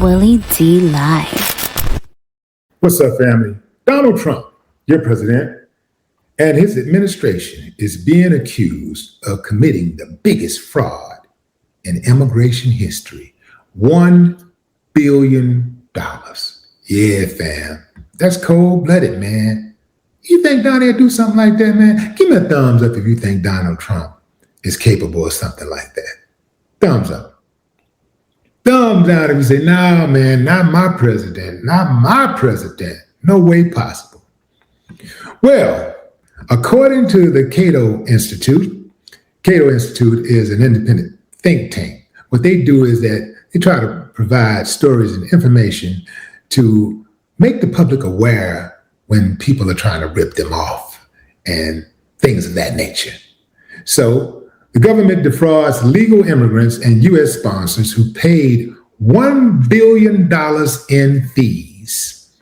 Willie D Live. What's up, family? Donald Trump, your president, and his administration is being accused of committing the biggest fraud in immigration history. $1 billion. Yeah, fam. That's cold-blooded, man. You think Donnie would do something like that, man? Give me a thumbs up if you think Donald Trump is capable of something like that. Thumbs up. Thumbs down if you say, nah, man, not my president. Not my president. No way possible. Well, according to the Cato Institute is an independent think tank. What they do is that they try to provide stories and information to make the public aware when people are trying to rip them off and things of that nature. So the government defrauds legal immigrants and U.S. sponsors who paid $1 billion in fees.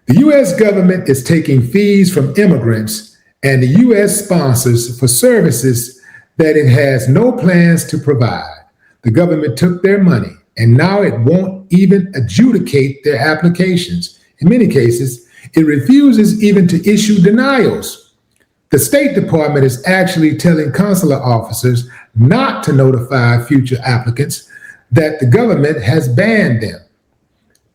The U.S. government is taking fees from immigrants and the U.S. sponsors for services that it has no plans to provide. The government took their money, and now it won't even adjudicate their applications. In many cases, it refuses even to issue denials. The State Department is actually telling consular officers not to notify future applicants that the government has banned them.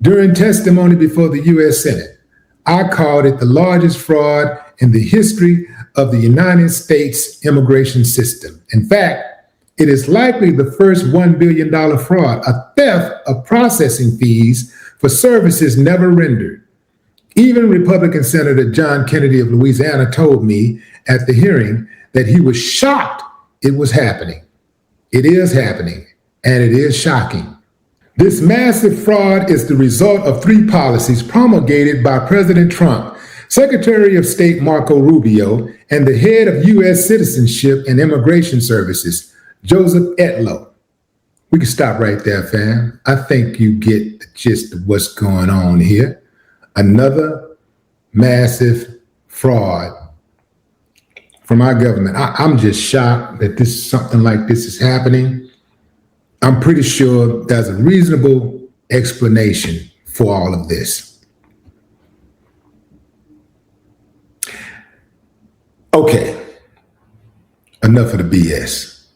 During testimony before the U.S. Senate, I called it the largest fraud in the history of the United States immigration system. In fact, it is likely the first $1 billion fraud, a theft of processing fees for services never rendered. Even Republican Senator John Kennedy of Louisiana told me at the hearing that he was shocked it was happening. It is happening, and it is shocking. This massive fraud is the result of three policies promulgated by President Trump, Secretary of State Marco Rubio, and the head of U.S. Citizenship and Immigration Services, Joseph Edlow. We can stop right there, fam. I think you get the gist of what's going on here. Another massive fraud from our government. I'm just shocked that something like this is happening. I'm pretty sure there's a reasonable explanation for all of this. Okay, enough of the BS.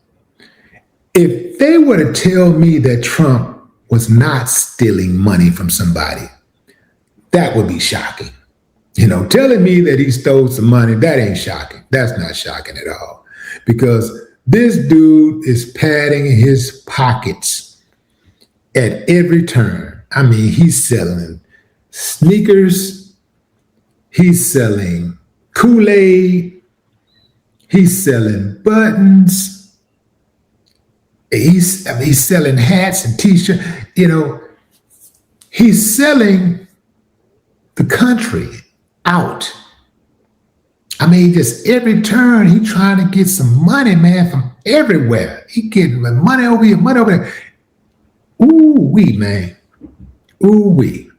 If they were to tell me that Trump was not stealing money from somebody, that would be shocking. You know, telling me that he stole some money, that ain't shocking. That's not shocking at all. Because this dude is padding his pockets at every turn. I mean, he's selling sneakers, he's selling Kool-Aid, he's selling buttons, he's selling hats and t-shirts. You know, he's selling the country out. I mean, just every turn, he trying to get some money, man, from everywhere. He getting money over here, money over there. Ooh-wee, man. Ooh-wee.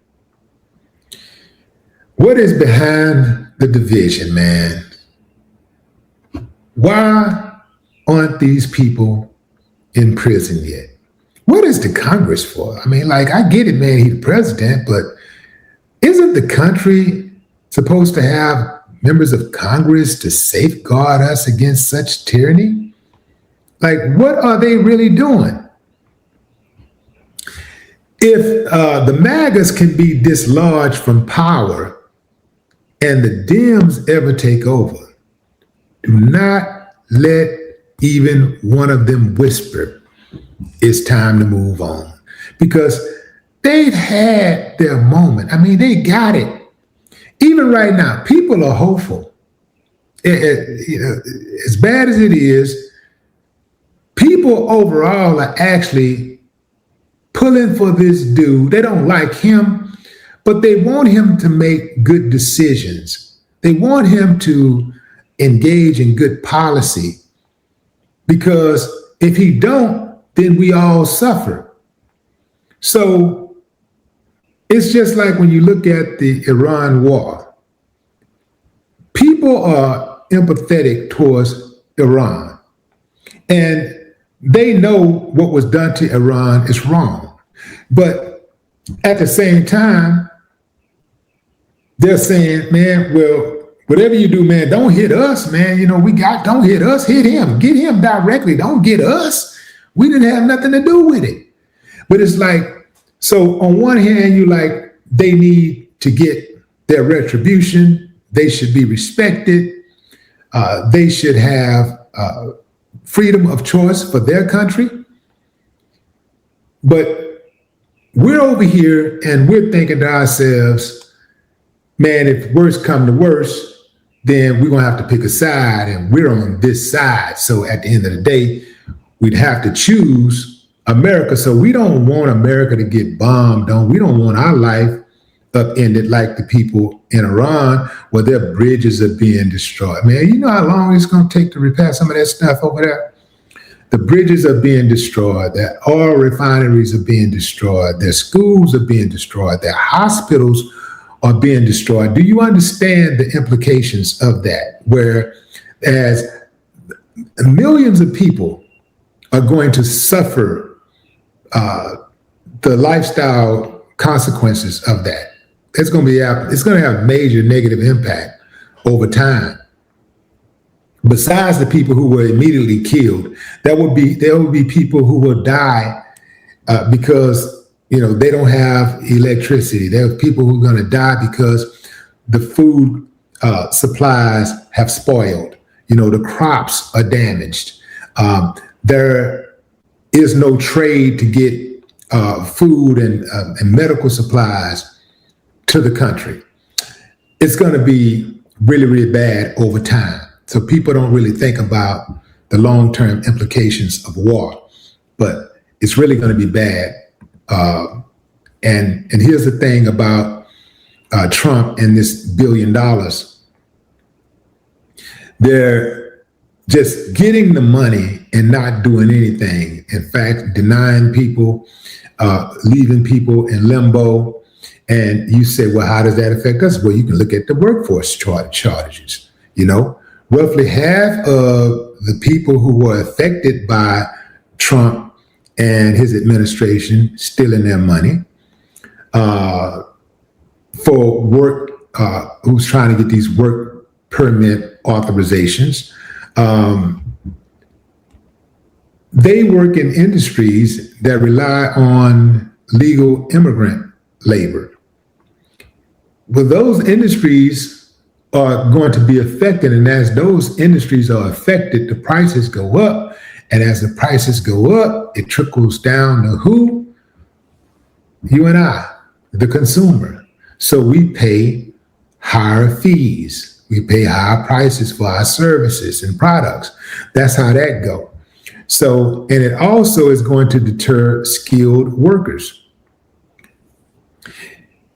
What is behind the division, man? Why aren't these people in prison yet? What is the Congress for? I mean, like, I get it, man, he's the president, but isn't the country supposed to have members of Congress to safeguard us against such tyranny? Like, what are they really doing? If the MAGAs can be dislodged from power and the Dems ever take over, do not let even one of them whisper, it's time to move on. Because they've had their moment. I mean, they got it. Even right now, people are hopeful. As bad as it is, people overall are actually pulling for this dude. They don't like him, but they want him to make good decisions. They want him to engage in good policy, because if he don't, then we all suffer. So it's just like when you look at the Iran war. People are empathetic towards Iran, and they know what was done to Iran is wrong. But At the same time, they're saying, man, well, whatever you do, man, don't hit us, man. Don't hit us, hit him. Get him directly. Don't get us. We didn't have nothing to do with it. But it's like, so on one hand, they need to get their retribution. They should be respected. They should have freedom of choice for their country. But we're over here and we're thinking to ourselves, man, if worse come to worse, then we're going to have to pick a side, and we're on this side. So at the end of the day, we'd have to choose America. So we don't want America to get bombed on. We don't want our life upended like the people in Iran, where their bridges are being destroyed. Man, you know how long it's going to take to repair some of that stuff over there? The bridges are being destroyed. Their oil refineries are being destroyed. Their schools are being destroyed. Their hospitals are being destroyed. Do you understand the implications of that? Whereas millions of people are going to suffer the lifestyle consequences of that. It's going to have major negative impact over time. Besides the people who were immediately killed, there will be people who will die because they don't have electricity. There are people who are going to die because the food supplies have spoiled. The crops are damaged. There is no trade to get food and medical supplies to the country. It's going to be really, really bad over time. So people don't really think about the long-term implications of war, but it's really going to be bad. And here's the thing about Trump and this $1 billion. They're just getting the money and not doing anything. In fact, denying people, leaving people in limbo. And you say, well, how does that affect us? Well, you can look at the workforce shortages. Roughly half of the people who were affected by Trump and his administration stealing their money for work, who's trying to get these work permit authorizations. They work in industries that rely on legal immigrant labor. Well, those industries are going to be affected, and as those industries are affected, the prices go up, and as the prices go up, it trickles down to who? You and I, the consumer. So we pay higher fees. We pay higher prices for our services and products. That's how that goes. So, and it also is going to deter skilled workers.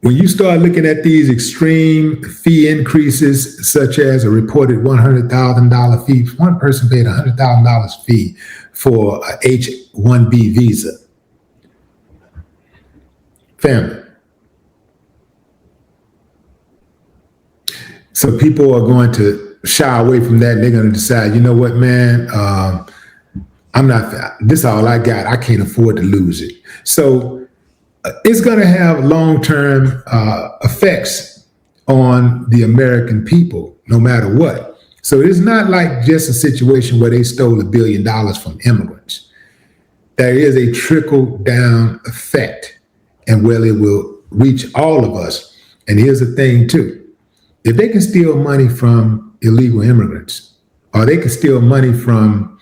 When you start looking at these extreme fee increases, such as a reported $100,000 fee, one person paid $100,000 fee for a H-1B visa. Family. So people are going to shy away from that, and they're going to decide, you know what, man, this is all I got. I can't afford to lose it. So it's going to have long-term effects on the American people, no matter what. So it's not like just a situation where they stole $1 billion from immigrants. There is a trickle-down effect, and well, it will reach all of us. And here's the thing, too. If they can steal money from illegal immigrants, or they can steal money from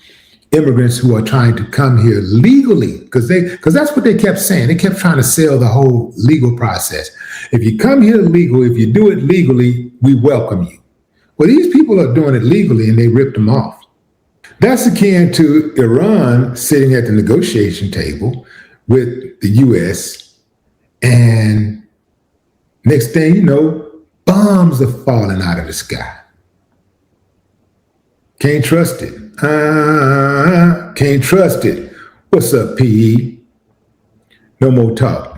immigrants who are trying to come here legally, because that's what they kept saying. They kept trying to sell the whole legal process. If you come here legal, if you do it legally, we welcome you. Well, these people are doing it legally, and they ripped them off. That's akin to Iran sitting at the negotiation table with the U.S., and next thing you know, bombs are falling out of the sky. Can't trust it. Can't trust it. What's up, PE? No more talk.